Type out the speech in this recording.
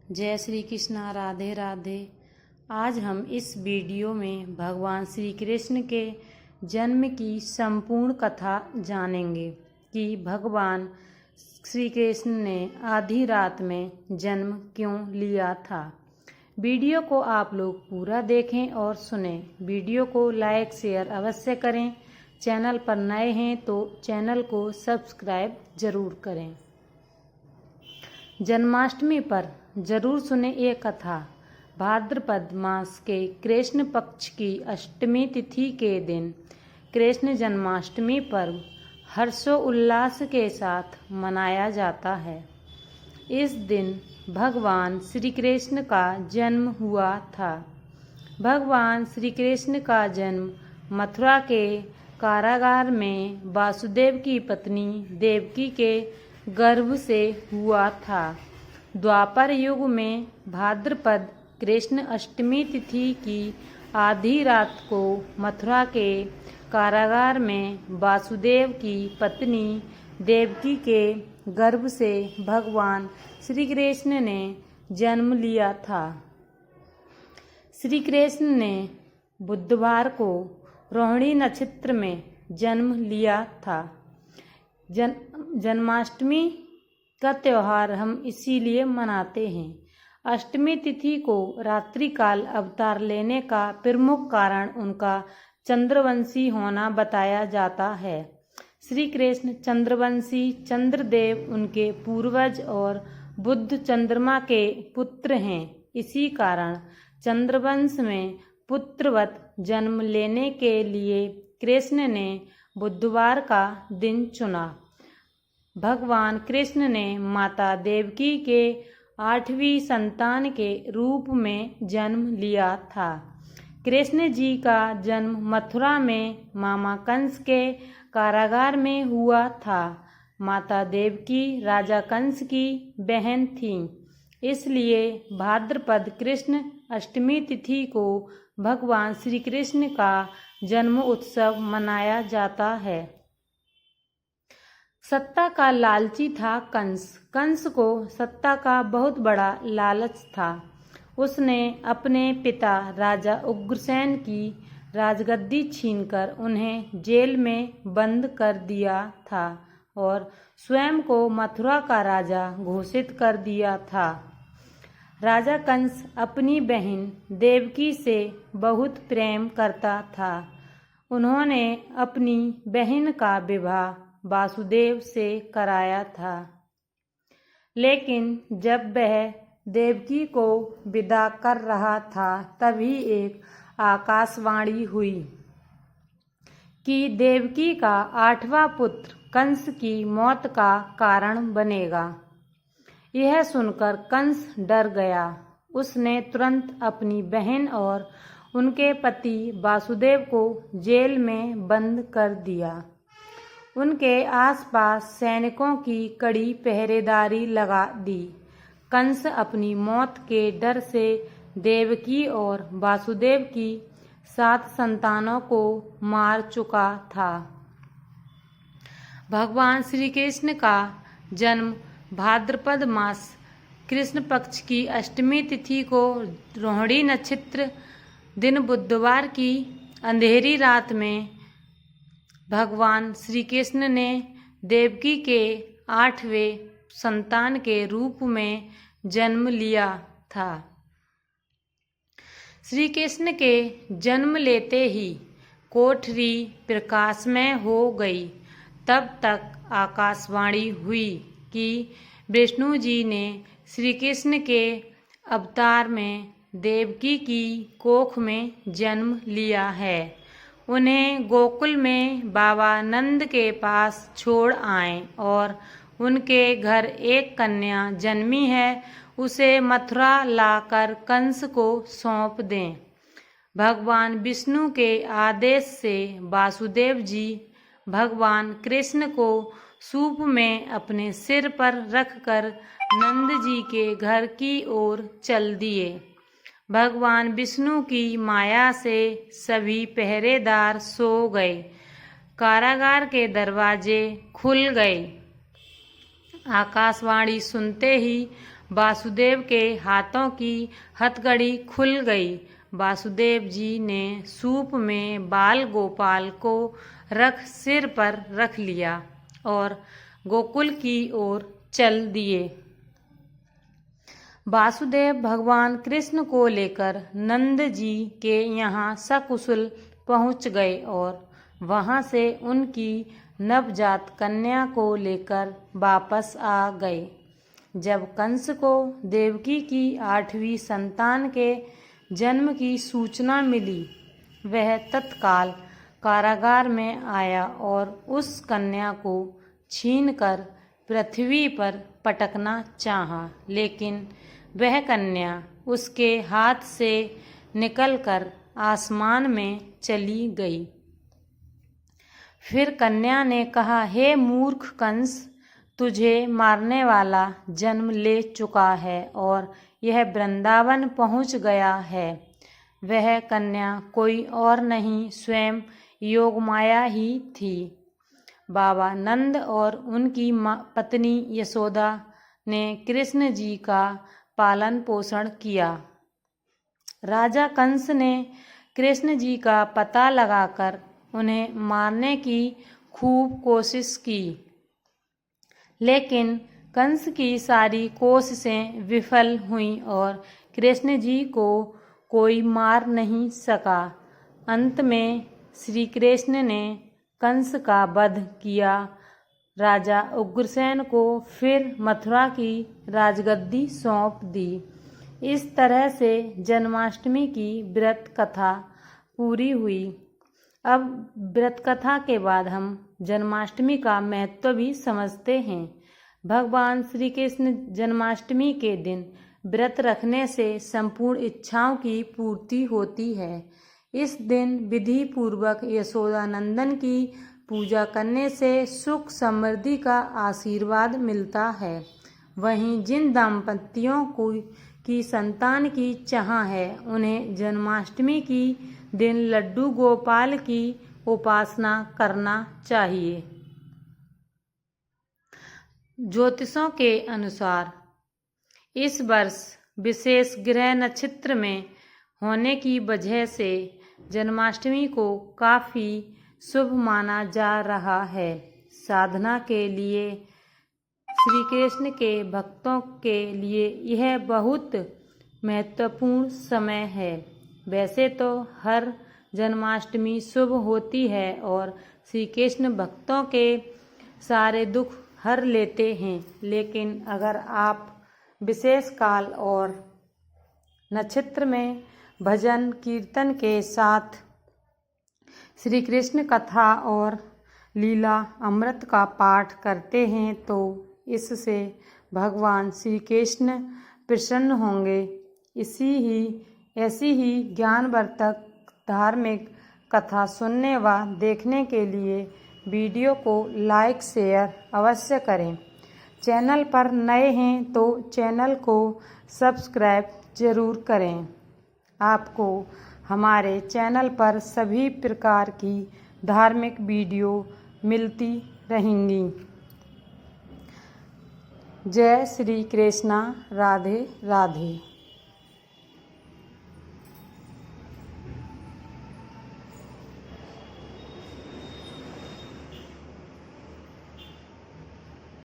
जय श्री कृष्णा, राधे राधे। आज हम इस वीडियो में भगवान श्री कृष्ण के जन्म की संपूर्ण कथा जानेंगे कि भगवान श्री कृष्ण ने आधी रात में जन्म क्यों लिया था। वीडियो को आप लोग पूरा देखें और सुनें। वीडियो को लाइक शेयर अवश्य करें। चैनल पर नए हैं तो चैनल को सब्सक्राइब जरूर करें। जन्माष्टमी पर जरूर सुने ये कथा। भाद्रपद मास के कृष्ण पक्ष की अष्टमी तिथि के दिन कृष्ण जन्माष्टमी पर्व हर्षोल्लास के साथ मनाया जाता है। इस दिन भगवान श्री कृष्ण का जन्म हुआ था। भगवान श्री कृष्ण का जन्म मथुरा के कारागार में वासुदेव की पत्नी देवकी के गर्भ से हुआ था। द्वापर युग में भाद्रपद कृष्ण अष्टमी तिथि की आधी रात को मथुरा के कारागार में वासुदेव की पत्नी देवकी के गर्भ से भगवान श्री कृष्ण ने जन्म लिया था। श्री कृष्ण ने बुधवार को रोहिणी नक्षत्र में जन्म लिया था। जन्माष्टमी का त्यौहार हम इसीलिए मनाते हैं। अष्टमी तिथि को रात्रिकाल अवतार लेने का प्रमुख कारण उनका चंद्रवंशी होना बताया जाता है। श्री कृष्ण चंद्रवंशी, चंद्रदेव उनके पूर्वज और बुध चंद्रमा के पुत्र हैं। इसी कारण चंद्रवंश में पुत्रवत जन्म लेने के लिए कृष्ण ने बुधवार का दिन चुना। भगवान कृष्ण ने माता देवकी के 8वीं संतान के रूप में जन्म लिया था। कृष्ण जी का जन्म मथुरा में मामा कंस के कारागार में हुआ था। माता देवकी राजा कंस की बहन थीं। इसलिए भाद्रपद कृष्ण अष्टमी तिथि को भगवान श्री कृष्ण का जन्म उत्सव मनाया जाता है। सत्ता का लालची था कंस। कंस को सत्ता का बहुत बड़ा लालच था। उसने अपने पिता राजा उग्रसेन की राजगद्दी छीनकर उन्हें जेल में बंद कर दिया था और स्वयं को मथुरा का राजा घोषित कर दिया था। राजा कंस अपनी बहन देवकी से बहुत प्रेम करता था। उन्होंने अपनी बहन का विवाह वासुदेव से कराया था। लेकिन जब वह देवकी को विदा कर रहा था तभी एक आकाशवाणी हुई कि देवकी का 8वां पुत्र कंस की मौत का कारण बनेगा। यह सुनकर कंस डर गया। उसने तुरंत अपनी बहन और उनके पति वासुदेव को जेल में बंद कर दिया। उनके आसपास सैनिकों की कड़ी पहरेदारी लगा दी। कंस अपनी मौत के डर से देवकी और वासुदेव की 7 संतानों को मार चुका था। भगवान श्री कृष्ण का जन्म भाद्रपद मास कृष्ण पक्ष की अष्टमी तिथि को रोहिणी नक्षत्र दिन बुधवार की अंधेरी रात में भगवान श्री कृष्ण ने देवकी के 8वें संतान के रूप में जन्म लिया था। श्री कृष्ण के जन्म लेते ही कोठरी प्रकाशमय हो गई। तब तक आकाशवाणी हुई कि विष्णु जी ने श्री कृष्ण के अवतार में देवकी की कोख में जन्म लिया है। उन्हें गोकुल में बाबा नंद के पास छोड़ आएं और उनके घर एक कन्या जन्मी है उसे मथुरा लाकर कंस को सौंप दें। भगवान विष्णु के आदेश से वासुदेव जी भगवान कृष्ण को सूप में अपने सिर पर रखकर नंद जी के घर की ओर चल दिए। भगवान विष्णु की माया से सभी पहरेदार सो गए। कारागार के दरवाजे खुल गए। आकाशवाणी सुनते ही वासुदेव के हाथों की हथकड़ी खुल गई। वासुदेव जी ने सूप में बाल गोपाल को रख सिर पर रख लिया और गोकुल की ओर चल दिए। वासुदेव भगवान कृष्ण को लेकर नंद जी के यहाँ सकुशल पहुँच गए और वहाँ से उनकी नवजात कन्या को लेकर वापस आ गए। जब कंस को देवकी की 8वीं संतान के जन्म की सूचना मिली, वह तत्काल कारागार में आया और उस कन्या को छीनकर पृथ्वी पर पटकना चाहा, लेकिन वह कन्या उसके हाथ से निकलकर आसमान में चली गई। फिर कन्या ने कहा, हे मूर्ख कंस, तुझे मारने वाला जन्म ले चुका है और यह वृंदावन पहुँच गया है। वह कन्या कोई और नहीं, स्वयं योगमाया ही थी। बाबा नंद और उनकी पत्नी यशोदा ने कृष्ण जी का पालन पोषण किया। राजा कंस ने कृष्ण जी का पता लगाकर उन्हें मारने की खूब कोशिश की, लेकिन कंस की सारी कोशिशें विफल हुईं और कृष्ण जी को कोई मार नहीं सका। अंत में श्री कृष्ण ने कंस का वध किया। राजा उग्रसेन को फिर मथुरा की राजगद्दी सौंप दी। इस तरह से जन्माष्टमी की व्रत कथा पूरी हुई। अब व्रत कथा के बाद हम जन्माष्टमी का महत्व भी समझते हैं। भगवान श्री कृष्ण जन्माष्टमी के दिन व्रत रखने से संपूर्ण इच्छाओं की पूर्ति होती है। इस दिन विधि पूर्वक यशोदानंदन की पूजा करने से सुख समृद्धि का आशीर्वाद मिलता है। वहीं जिन दाम्पत्यों की संतान की चाह है, उन्हें जन्माष्टमी की दिन लड्डू गोपाल की उपासना करना चाहिए। ज्योतिषों के अनुसार इस वर्ष विशेष ग्रह नक्षत्र में होने की वजह से जन्माष्टमी को काफ़ी शुभ माना जा रहा है। साधना के लिए श्री कृष्ण के भक्तों के लिए यह बहुत महत्वपूर्ण समय है। वैसे तो हर जन्माष्टमी शुभ होती है और श्री कृष्ण भक्तों के सारे दुख हर लेते हैं, लेकिन अगर आप विशेष काल और नक्षत्र में भजन कीर्तन के साथ श्री कृष्ण कथा और लीला अमृत का पाठ करते हैं तो इससे भगवान श्री कृष्ण प्रसन्न होंगे। ऐसी ही ज्ञानवर्धक धार्मिक कथा सुनने व देखने के लिए वीडियो को लाइक शेयर अवश्य करें। चैनल पर नए हैं तो चैनल को सब्सक्राइब जरूर करें। आपको हमारे चैनल पर सभी प्रकार की धार्मिक वीडियो मिलती रहेंगी। जय श्री कृष्णा। राधे राधे।